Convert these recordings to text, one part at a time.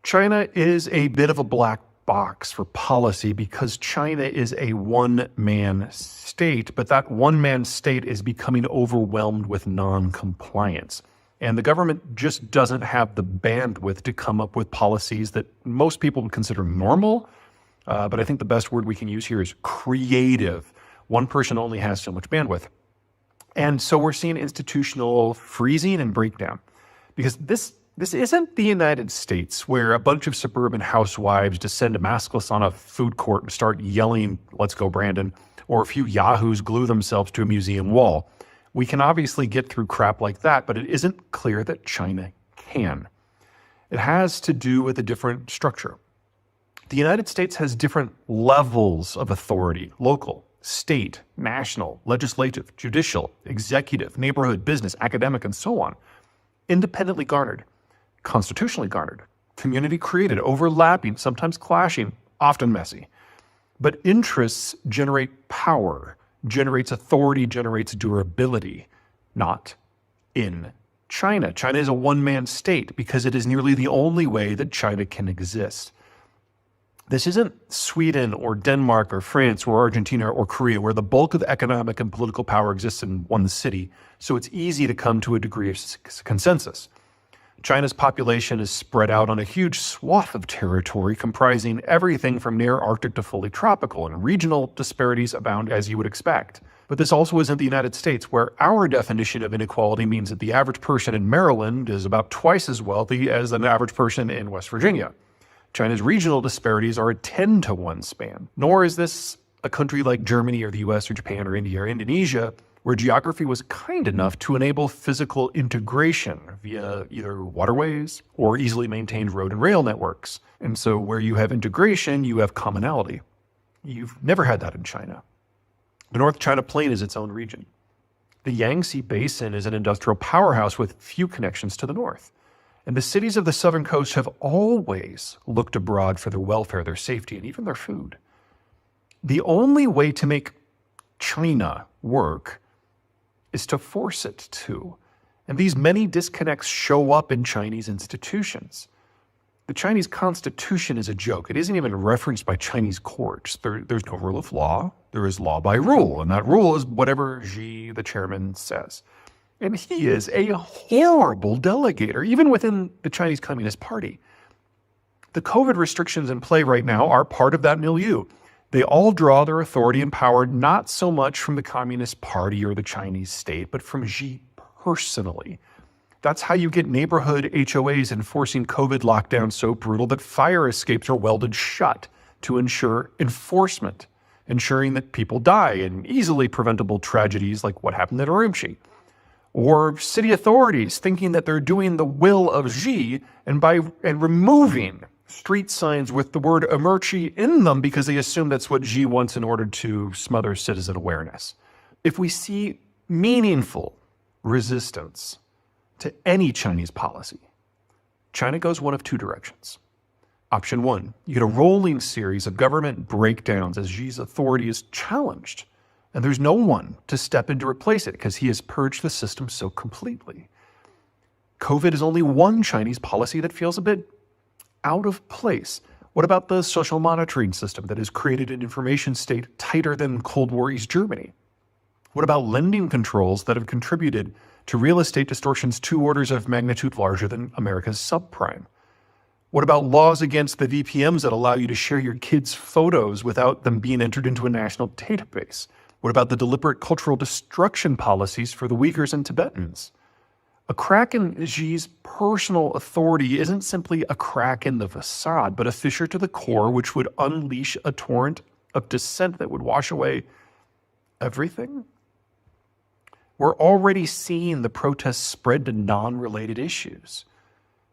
China is a bit of a black box for policy because China is a one-man state, but that one-man state is becoming overwhelmed with non-compliance. And the government just doesn't have the bandwidth to come up with policies that most people would consider normal. But I think the best word we can use here is creative. One person only has so much bandwidth. And so we're seeing institutional freezing and breakdown because this isn't the United States where a bunch of suburban housewives descend maskless on a food court and start yelling, "Let's go, Brandon," or a few yahoos glue themselves to a museum wall. We can obviously get through crap like that, but it isn't clear that China can. It has to do with a different structure. The United States has different levels of authority: local, state, national, legislative, judicial, executive, neighborhood, business, academic, and so on. Independently garnered, constitutionally garnered, community created, overlapping, sometimes clashing, often messy. But interests generate power, generates authority, generates durability, not in China. China is a one-man state because it is nearly the only way that China can exist. This isn't Sweden or Denmark or France or Argentina or Korea, where the bulk of economic and political power exists in one city, so it's easy to come to a degree of consensus. China's population is spread out on a huge swath of territory comprising everything from near Arctic to fully tropical, and regional disparities abound as you would expect. But this also isn't the United States, where our definition of inequality means that the average person in Maryland is about twice as wealthy as an average person in West Virginia. China's regional disparities are a 10-to-1 span. Nor is this a country like Germany or the US or Japan or India or Indonesia, where geography was kind enough to enable physical integration via either waterways or easily maintained road and rail networks. And so where you have integration, you have commonality. You've never had that in China. The North China Plain is its own region. The Yangtze Basin is an industrial powerhouse with few connections to the north. And the cities of the southern coast have always looked abroad for their welfare, their safety, and even their food. The only way to make China work is to force it to. And these many disconnects show up in Chinese institutions. The Chinese constitution is a joke. It isn't even referenced by Chinese courts. There's no rule of law. There is law by rule, and that rule is whatever Xi, the chairman, says. And he is a horrible delegator, even within the Chinese Communist Party. The COVID restrictions in play right now are part of that milieu. They all draw their authority and power not so much from the Communist Party or the Chinese state, but from Xi personally. That's how you get neighborhood HOAs enforcing COVID lockdowns so brutal that fire escapes are welded shut to ensure enforcement, ensuring that people die in easily preventable tragedies like what happened at Urumqi. Or city authorities thinking that they're doing the will of Xi and removing street signs with the word Urumqi in them because they assume that's what Xi wants in order to smother citizen awareness. If we see meaningful resistance to any Chinese policy, China goes one of two directions. Option one, you get a rolling series of government breakdowns as Xi's authority is challenged, and there's no one to step in to replace it because he has purged the system so completely. COVID is only one Chinese policy that feels a bit out of place. What about the social monitoring system that has created an information state tighter than Cold War East Germany? What about lending controls that have contributed to real estate distortions 2 orders of magnitude larger than America's subprime? What about laws against the VPNs that allow you to share your kids' photos without them being entered into a national database? What about the deliberate cultural destruction policies for the Uyghurs and Tibetans? A crack in Xi's personal authority isn't simply a crack in the facade, but a fissure to the core which would unleash a torrent of dissent that would wash away everything. We're already seeing the protests spread to non-related issues.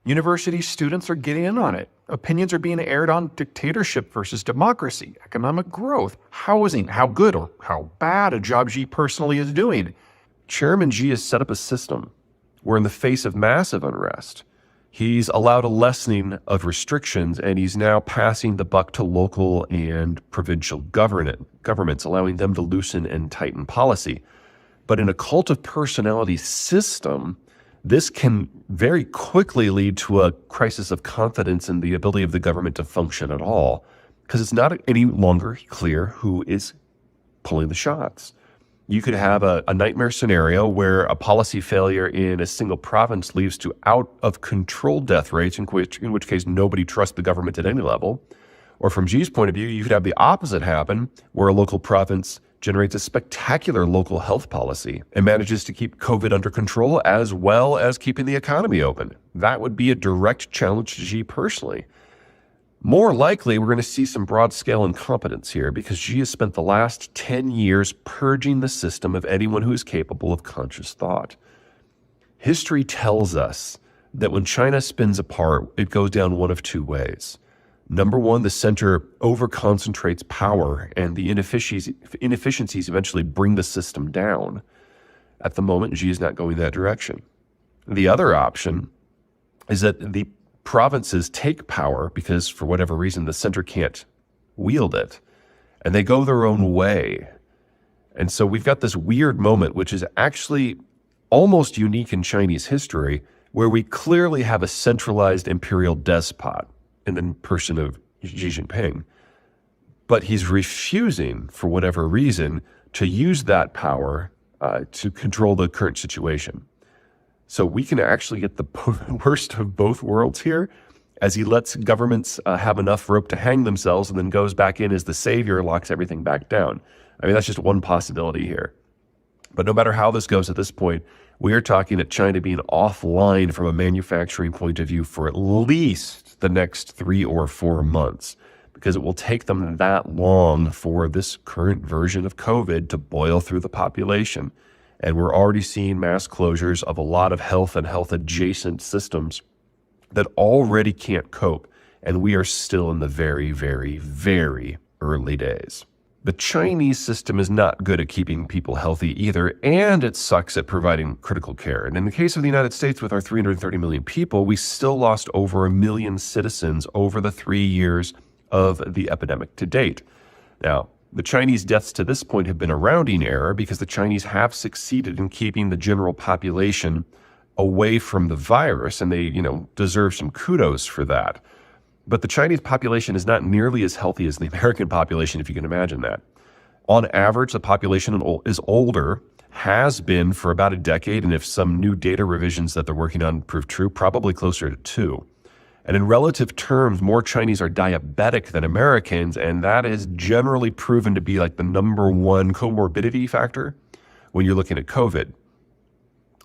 University students are getting in on it. Opinions are being aired on dictatorship versus democracy, economic growth, housing, how good or how bad a job Xi personally is doing. Chairman Xi has set up a system where in the face of massive unrest, he's allowed a lessening of restrictions and he's now passing the buck to local and provincial governments, allowing them to loosen and tighten policy. But in a cult of personality system, This can very quickly lead to a crisis of confidence in the ability of the government to function at all, because it's not any longer clear who is pulling the shots. You could have a nightmare scenario where a policy failure in a single province leads to out of control death rates, in which case nobody trusts the government at any level. Or from Xi's point of view, you could have the opposite happen, where a local province generates a spectacular local health policy and manages to keep COVID under control as well as keeping the economy open. That would be a direct challenge to Xi personally. More likely, we're going to see some broad-scale incompetence here because Xi has spent the last 10 years purging the system of anyone who is capable of conscious thought. History tells us that when China spins apart, it goes down one of two ways. Number one, the center over-concentrates power, and the inefficiencies eventually bring the system down. At the moment, Xi is not going that direction. The other option is that the provinces take power because, for whatever reason, the center can't wield it, and they go their own way. And so we've got this weird moment, which is actually almost unique in Chinese history, where we clearly have a centralized imperial despot in the person of Xi Jinping. But he's refusing, for whatever reason, to use that power to control the current situation. So we can actually get the worst of both worlds here, as he lets governments have enough rope to hang themselves and then goes back in as the savior and locks everything back down. I mean, that's just one possibility here. But no matter how this goes at this point, we are talking at China being offline from a manufacturing point of view for at least the next 3 or 4 months, because it will take them that long for this current version of COVID to boil through the population. And we're already seeing mass closures of a lot of health and health adjacent systems that already can't cope. And we are still in the very, very, very early days. The Chinese system is not good at keeping people healthy either, and it sucks at providing critical care. And in the case of the United States, with our 330 million people, we still lost over 1 million citizens over the 3 years of the epidemic to date. Now, the Chinese deaths to this point have been a rounding error because the Chinese have succeeded in keeping the general population away from the virus, and they, deserve some kudos for that. But the Chinese population is not nearly as healthy as the American population, if you can imagine that. On average, the population is older, has been for about a decade, and if some new data revisions that they're working on prove true, probably closer to 2. And in relative terms, more Chinese are diabetic than Americans, and that is generally proven to be like the number one comorbidity factor when you're looking at COVID.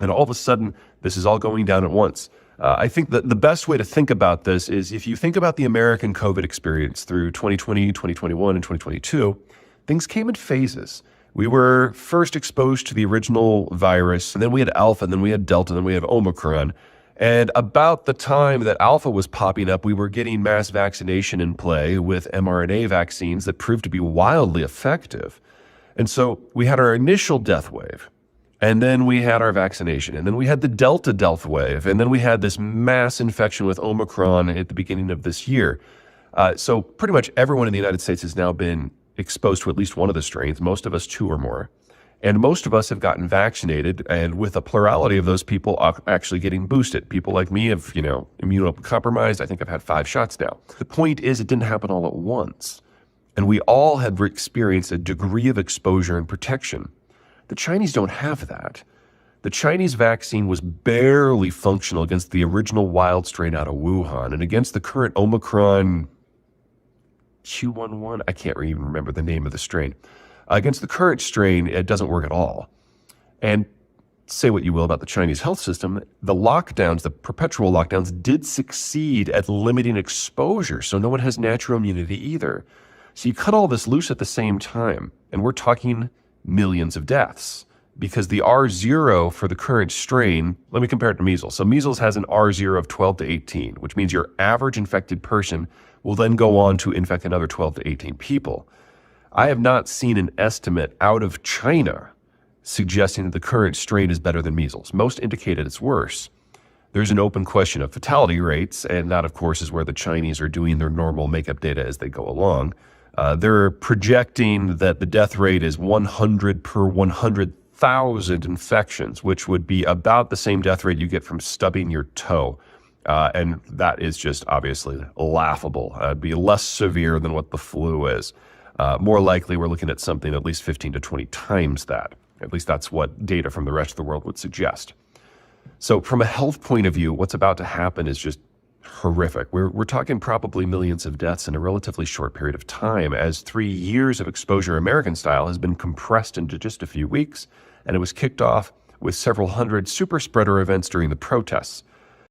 And all of a sudden, this is all going down at once. I think that the best way to think about this is if you think about the American COVID experience through 2020, 2021, and 2022, things came in phases. We were first exposed to the original virus, and then we had Alpha, and then we had Delta, and then we had Omicron. And about the time that Alpha was popping up, we were getting mass vaccination in play with mRNA vaccines that proved to be wildly effective. And so we had our initial death wave, and then we had our vaccination, and then we had the Delta death wave, and then we had this mass infection with Omicron at the beginning of this year. So pretty much everyone in the United States has now been exposed to at least one of the strains, most of us 2 or more. And most of us have gotten vaccinated, and with a plurality of those people actually getting boosted. People like me have, immunocompromised. I think I've had 5 shots now. The point is, it didn't happen all at once. And we all had experienced a degree of exposure and protection. The Chinese don't have that. The Chinese vaccine was barely functional against the original wild strain out of Wuhan, and against the current Omicron Q11, I can't even remember the name of the strain. Against the current strain, it doesn't work at all. And say what you will about the Chinese health system, the lockdowns, the perpetual lockdowns, did succeed at limiting exposure, so no one has natural immunity either. So you cut all this loose at the same time, and we're talking millions of deaths. Because the R0 for the current strain, let me compare it to measles. So measles has an R0 of 12 to 18, which means your average infected person will then go on to infect another 12 to 18 people. I have not seen an estimate out of China suggesting that the current strain is better than measles. Most indicated it's worse. There's an open question of fatality rates, and that, of course, is where the Chinese are doing their normal makeup data as they go along. They're projecting that the death rate is 100 per 100,000 infections, which would be about the same death rate you get from stubbing your toe. And that is just obviously laughable. It'd be less severe than what the flu is. More likely, we're looking at something at least 15 to 20 times that. At least that's what data from the rest of the world would suggest. So from a health point of view, what's about to happen is just horrific. We're talking probably millions of deaths in a relatively short period of time, as 3 years of exposure American style has been compressed into just a few weeks, and it was kicked off with several hundred super spreader events during the protests.